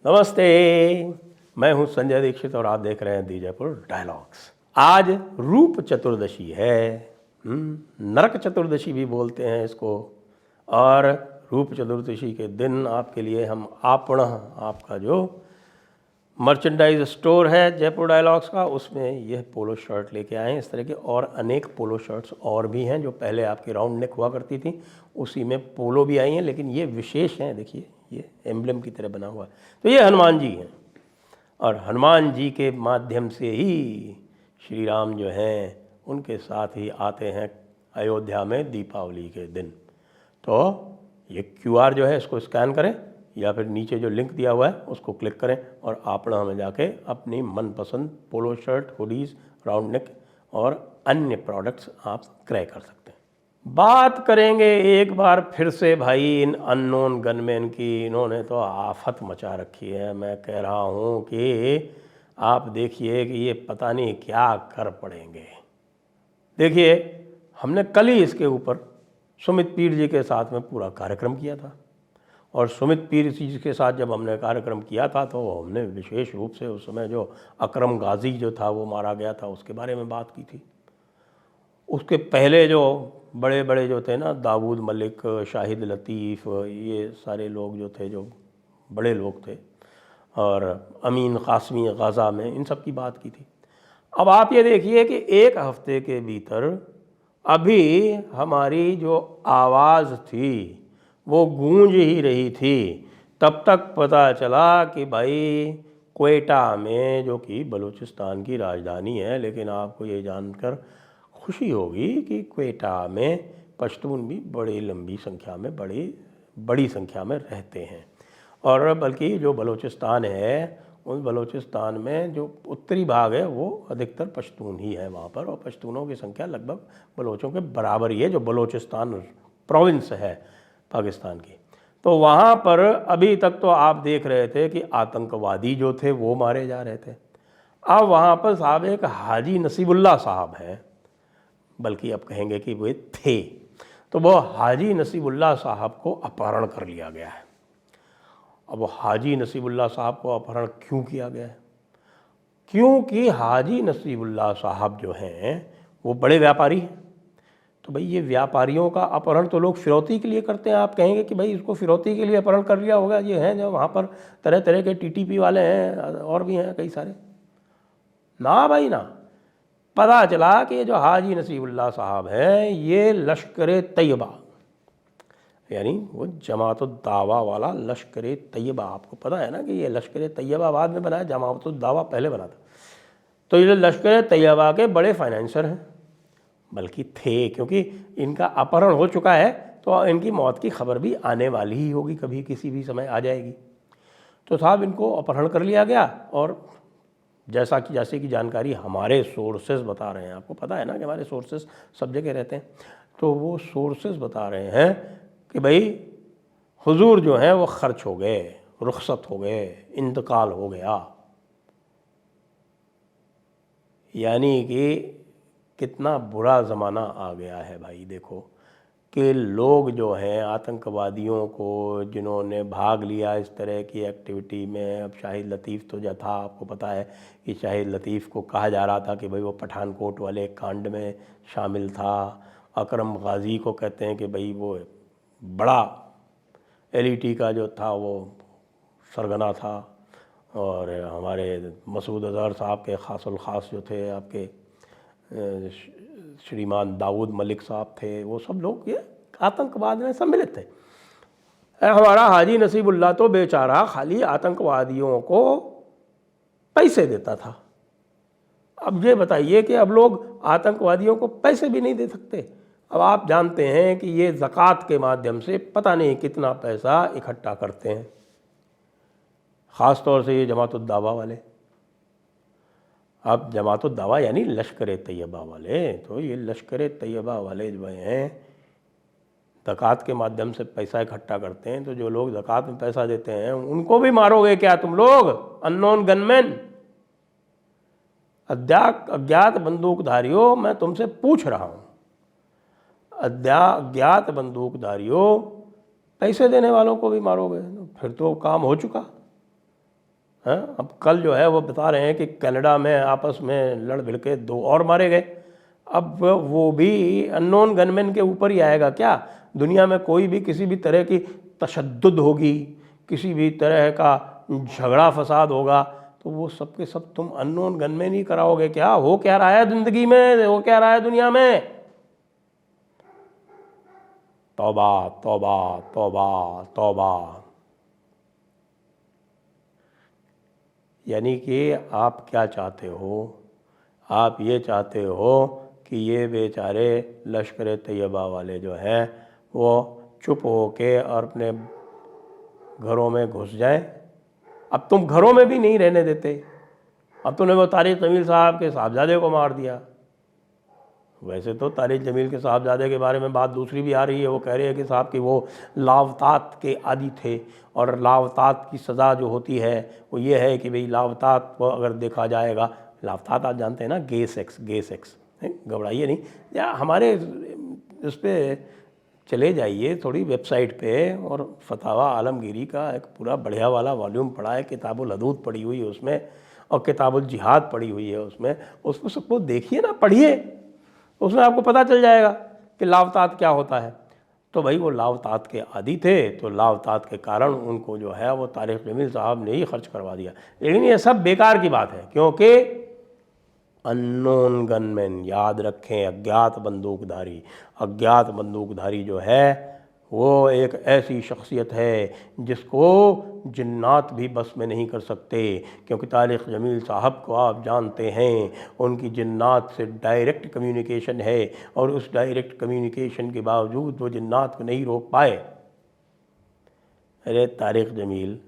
नमस्ते, मैं हूं संजय दीक्षित और आप देख रहे हैं दी जयपुर डायलॉग्स। आज रूप चतुर्दशी है, नरक चतुर्दशी भी बोलते हैं इसको। और रूप चतुर्दशी के दिन आपके लिए हम आपका जो मर्चेंडाइज स्टोर है जयपुर डायलॉग्स का, उसमें यह पोलो शर्ट लेके आए हैं। इस तरह के और अनेक पोलो शर्ट्स और भी हैं जो पहले आपकी राउंड नेक हुआ करती थी, उसी में पोलो भी आई हैं, लेकिन ये विशेष हैं। देखिए, ये एम्ब्लेम की तरह बना हुआ है। तो ये हनुमान जी हैं और हनुमान जी के माध्यम से ही श्री राम जो हैं उनके साथ ही आते हैं अयोध्या में दीपावली के दिन। तो ये QR जो है इसको स्कैन करें या फिर नीचे जो लिंक दिया हुआ है उसको क्लिक करें और आपड़ा में जाके अपनी मनपसंद polo shirt, hoodies, round neck और अन्य प्रोडक्ट्स आप क्रय कर सकते हैं। बात करेंगे एक बार फिर से भाई इन अननोन गनमैन की। इन्होंने तो आफत मचा रखी है। मैं कह रहा हूँ कि आप देखिए कि ये पता नहीं क्या कर पड़ेंगे। देखिए, हमने कल ही इसके ऊपर सुमित पीर जी के साथ में पूरा कार्यक्रम किया था और सुमित पीर जी के साथ जब हमने कार्यक्रम किया था तो हमने विशेष रूप से उस समय जो अकरम गाजी जो था वो मारा गया था उसके बारे में बात की थी। उसके पहले जो बड़े बड़े जो थे ना, दाऊद मलिक, शाहिद लतीफ़, ये सारे लोग जो थे, जो बड़े लोग थे, और अमीन कासमी गाज़ा में, इन सब की बात की थी। अब आप ये देखिए कि एक हफ्ते के भीतर अभी हमारी जो आवाज़ थी वो गूंज ही रही थी, तब तक पता चला कि भाई क्वेटा में, जो कि बलूचिस्तान की राजधानी है, लेकिन आपको ये जानकर खुशी होगी कि क्वेटा में पश्तून भी बड़ी लंबी संख्या में, बड़ी संख्या में रहते हैं। और बल्कि जो बलूचिस्तान है, उस बलूचिस्तान में जो उत्तरी भाग है वो अधिकतर पश्तून ही है वहाँ पर, और पश्तूनों की संख्या लगभग बलोचों के बराबर ही है, जो बलूचिस्तान प्रोविंस है पाकिस्तान की। तो वहाँ पर अभी तक तो आप देख रहे थे कि आतंकवादी जो थे वो मारे जा रहे थे। अब वहाँ पर साहब एक हाजी नसीबुल्ला साहब हैं, बल्कि अब कहेंगे कि वे थे, तो वो हाजी नसीबुल्ला साहब को अपहरण कर लिया गया है। अब वो हाजी नसीबुल्ला साहब को अपहरण क्यों किया गया है? क्योंकि हाजी नसीबुल्ला साहब जो हैं वो बड़े व्यापारी हैं। तो भाई ये व्यापारियों का अपहरण तो लोग फिरौती के लिए करते हैं। आप कहेंगे कि भाई इसको फिरौती के लिए अपहरण कर लिया होगा। ये हैं जो वहाँ पर तरह तरह के TTP वाले हैं और भी हैं कई सारे। ना भाई ना, पता चला कि जो हाजी नसीबुल्ला साहब हैं ये लश्कर तैयबा, यानी वो जमात-उद-दावा वाला लश्कर तैयबा, आपको पता है ना कि ये लश्कर तैयबा बाद में बना है, जमात-उद-दावा पहले बना था। तो ये लश्कर तैयबा के बड़े फाइनेंसर हैं, बल्कि थे, क्योंकि इनका अपहरण हो चुका है तो इनकी मौत की खबर भी आने वाली ही होगी, कभी किसी भी समय आ जाएगी। तो साहब इनको अपहरण कर लिया गया और जैसे कि जानकारी हमारे सोर्सेज बता रहे हैं, आपको पता है ना कि हमारे सोर्सेज सब जगह रहते हैं, तो वो सोर्सेज बता रहे हैं कि भाई हुजूर जो हैं वो खर्च हो गए, रुखसत हो गए, इंतकाल हो गया। यानी कि कितना बुरा ज़माना आ गया है भाई। देखो कि लोग जो हैं आतंकवादियों को, जिन्होंने भाग लिया इस तरह की एक्टिविटी में, अब शाहिद लतीफ़ तो जो था, आपको पता है कि शाहिद लतीफ़ को कहा जा रहा था कि भाई वो पठानकोट वाले कांड में शामिल था। अकरम गाजी को कहते हैं कि भाई वो बड़ा LET का जो था वो सरगना था, और हमारे मसूद अज़हर साहब के ख़ासुल ख़ास जो थे, आपके श्रीमान दाऊद मलिक साहब थे, वो सब लोग ये आतंकवाद में सम्मिलित थे। हमारा हाजी नसीबुल्ला तो बेचारा खाली आतंकवादियों को पैसे देता था। अब ये बताइए कि अब लोग आतंकवादियों को पैसे भी नहीं दे सकते। अब आप जानते हैं कि ये ज़कात के माध्यम से पता नहीं कितना पैसा इकट्ठा करते हैं, ख़ास तौर से ये जमात-उद-दावा वाले। अब जमात-उद-दावा यानी लश्कर तैयबा वाले, तो ये लश्कर तैयबा वाले जो हैं ज़कात के माध्यम से पैसा इकट्ठा करते हैं। तो जो लोग ज़कात में पैसा देते हैं उनको भी मारोगे क्या तुम लोग, अननोन गनमैन, अज्ञात बंदूकधारियों? मैं तुमसे पूछ रहा हूँ, अज्ञात बंदूकधारियों, पैसे देने वालों को भी मारोगे? फिर तो काम हो चुका। हाँ, अब कल जो है वो बता रहे हैं कि कनाडा में आपस में लड़ भिड़ के 2 और मारे गए। अब वो भी अननोन गनमैन के ऊपर ही आएगा क्या? दुनिया में कोई भी किसी भी तरह की तशद्दुद होगी, किसी भी तरह का झगड़ा फसाद होगा, तो वो सब के सब तुम अननोन गनमैन ही कराओगे क्या? हो क्या रहा है ज़िंदगी में, हो क्या रहा है दुनिया में? तौबा तौबा तौबा तौबा। यानी कि आप क्या चाहते हो? आप ये चाहते हो कि ये बेचारे लश्कर तैयबा वाले जो हैं वो चुप होके और अपने घरों में घुस जाएं। अब तुम घरों में भी नहीं रहने देते। अब तुमने वो तारिक जमील साहब के साहबजादे को मार दिया। वैसे तो तारिक जमील के साहबजादे के बारे में बात दूसरी भी आ रही है। वो कह रहे हैं कि साहब कि वो लावतात के आदी थे, और लावतात की सज़ा जो होती है वो ये है कि भाई लावतात को अगर देखा जाएगा, लावतात आप जानते हैं ना, गे सेक्स, घबराइए नहीं, या हमारे इस पर चले जाइए थोड़ी वेबसाइट पे, और फतावा आलमगीरी का एक पूरा बढ़िया वाला वॉल्यूम पढ़ा है, किताबुल हदूद पढ़ी हुई है उसमें, और किताबुल जिहाद पढ़ी हुई है उसमें। उसको सबको देखिए ना, पढ़िए, उसमें आपको पता चल जाएगा कि लावतात क्या होता है। तो भाई वो लावतात के आदी थे, तो लावतात के कारण उनको जो है वो तारिक जमील साहब ने ही खर्च करवा दिया। लेकिन ये सब बेकार की बात है, क्योंकि अननोन गनमैन, याद रखें, अज्ञात बंदूकधारी जो है वो एक ऐसी शख्सियत है जिसको जिन्नात भी बस में नहीं कर सकते। क्योंकि तारिक जमील साहब को आप जानते हैं, उनकी जिन्नात से डायरेक्ट कम्युनिकेशन है, और उस डायरेक्ट कम्युनिकेशन के बावजूद वो जिन्नात को नहीं रोक पाए। अरे तारिक जमील,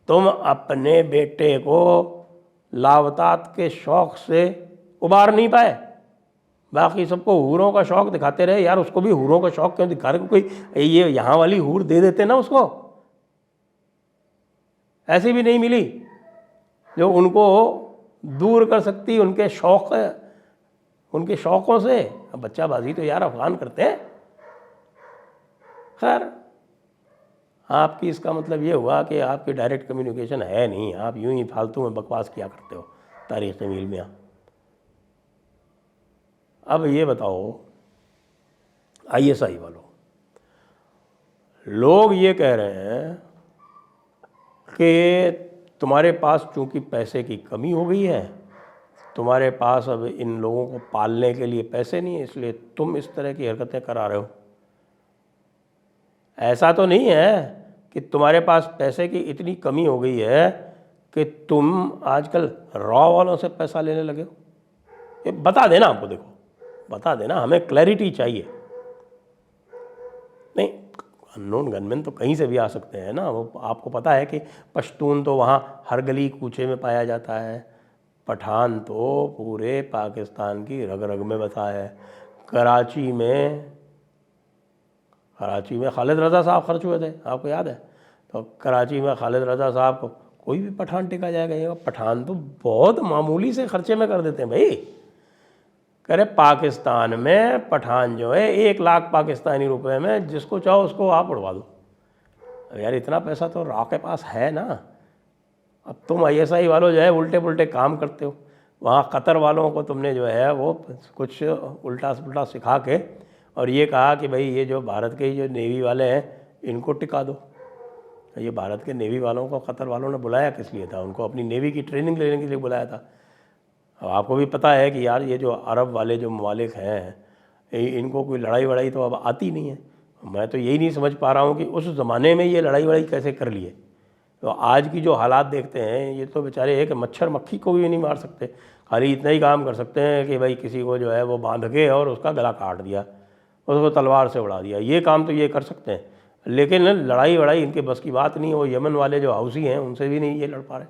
तुम अपने बेटे को लावतात के शौक़ से उबार नहीं पाए, बाकी सबको हूरों का शौक़ दिखाते रहे। यार उसको भी हूरों का शौक़ क्यों दिखा रहे? कोई ये यहाँ वाली हूर दे देते ना उसको, ऐसी भी नहीं मिली जो उनको दूर कर सकती उनके शौक़, उनके शौक़ों से। अब बच्चाबाजी तो यार अफगान करते हैं। खैर, आपकी इसका मतलब ये हुआ कि आपकी डायरेक्ट कम्युनिकेशन है नहीं, आप यूं ही फालतू में बकवास किया करते हो तारिक जमील मियाँ। अब ये बताओ ISI वालों, लोग ये कह रहे हैं कि तुम्हारे पास चूँकि पैसे की कमी हो गई है, तुम्हारे पास अब इन लोगों को पालने के लिए पैसे नहीं है, इसलिए तुम इस तरह की हरकतें करा रहे हो। ऐसा तो नहीं है कि तुम्हारे पास पैसे की इतनी कमी हो गई है कि तुम आजकल रॉ वालों से पैसा लेने लगे हो। ये बता देना हमको, देखो बता देना, हमें क्लैरिटी चाहिए। नहीं, अननोन गनमैन तो कहीं से भी आ सकते हैं ना। वो आपको पता है कि पश्तून तो वहाँ हर गली कूचे में पाया जाता है, पठान तो पूरे पाकिस्तान की रग रग में बसा है। कराची में खालिद रज़ा साहब खर्च हुए थे, आपको याद है? तो कराची में खालिद रज़ा साहब को कोई भी पठान टिका जाएगा, ये पठान तो बहुत मामूली से खर्चे में कर देते हैं भाई। कह रहे पाकिस्तान में पठान जो है 1 लाख पाकिस्तानी रुपए में जिसको चाहो उसको आप उड़वा दो। अब यार इतना पैसा तो रॉ के पास है ना। अब तुम ISI वालों जो है उल्टे पुल्टे काम करते हो। वहाँ कतर वालों को तुमने जो है वो कुछ उल्टा पुल्टा सिखा के और ये कहा कि भाई ये जो भारत के जो नेवी वाले हैं इनको टिका दो। ये भारत के नेवी वालों को कतर वालों ने बुलाया किस लिए था? उनको अपनी नेवी की ट्रेनिंग लेने के लिए बुलाया था। अब आपको भी पता है कि यार ये जो अरब वाले जो ममालिक हैं इनको कोई लड़ाई वड़ाई तो अब आती नहीं है। मैं तो यही नहीं समझ पा रहा हूँ कि उस ज़माने में ये लड़ाई वड़ाई कैसे कर लिए। तो आज की जो हालात देखते हैं, ये तो बेचारे एक मच्छर मक्खी को भी नहीं मार सकते, खाली इतना ही काम कर सकते हैं कि भाई किसी को जो है वो बांध के और उसका गला काट दिया, उसको तलवार से उड़ा दिया। ये काम तो ये कर सकते हैं, लेकिन लड़ाई वड़ाई इनके बस की बात नहीं। वो यमन वाले जो हाउसी हैं उनसे भी नहीं ये लड़ पा रहे।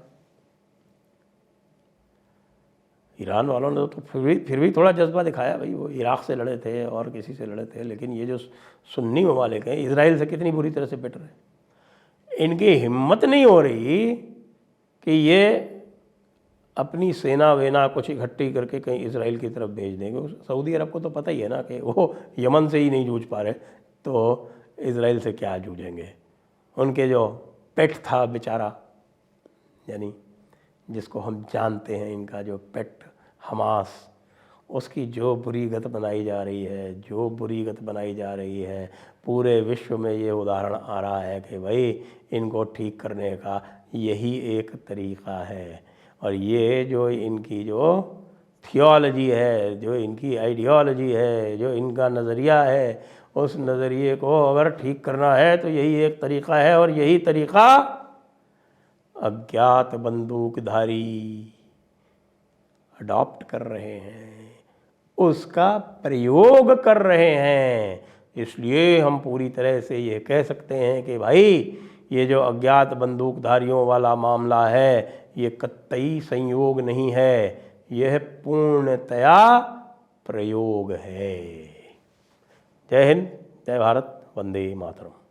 ईरान वालों ने तो फिर भी थोड़ा जज्बा दिखाया भाई, वो इराक़ से लड़े थे और किसी से लड़े थे। लेकिन ये जो सुन्नी ममालिक हैं, इजराइल से कितनी बुरी तरह से पिट रहे, इनकी हिम्मत नहीं हो रही कि ये अपनी सेना वेना कुछ इकट्ठी करके कहीं इजराइल की तरफ भेज देंगे। सऊदी अरब को तो पता ही है ना कि वो यमन से ही नहीं जूझ पा रहे, तो इजराइल से क्या जूझेंगे। उनके जो पेट था बेचारा, यानी जिसको हम जानते हैं, इनका जो पेट हमास, उसकी जो बुरी गत बनाई जा रही है, जो बुरी गत बनाई जा रही है, पूरे विश्व में ये उदाहरण आ रहा है कि भाई इनको ठीक करने का यही एक तरीक़ा है। और ये जो इनकी जो थियोलॉजी है, जो इनकी आइडियोलॉजी है, जो इनका नज़रिया है, उस नज़रिए को अगर ठीक करना है तो यही एक तरीक़ा है। और यही तरीक़ा अज्ञात बंदूकधारी अडॉप्ट कर रहे हैं, उसका प्रयोग कर रहे हैं। इसलिए हम पूरी तरह से ये कह सकते हैं कि भाई ये जो अज्ञात बंदूकधारियों वाला मामला है, ये कतई संयोग नहीं है, यह पूर्णतया प्रयोग है। जय हिंद, जय भारत, वंदे मातरम।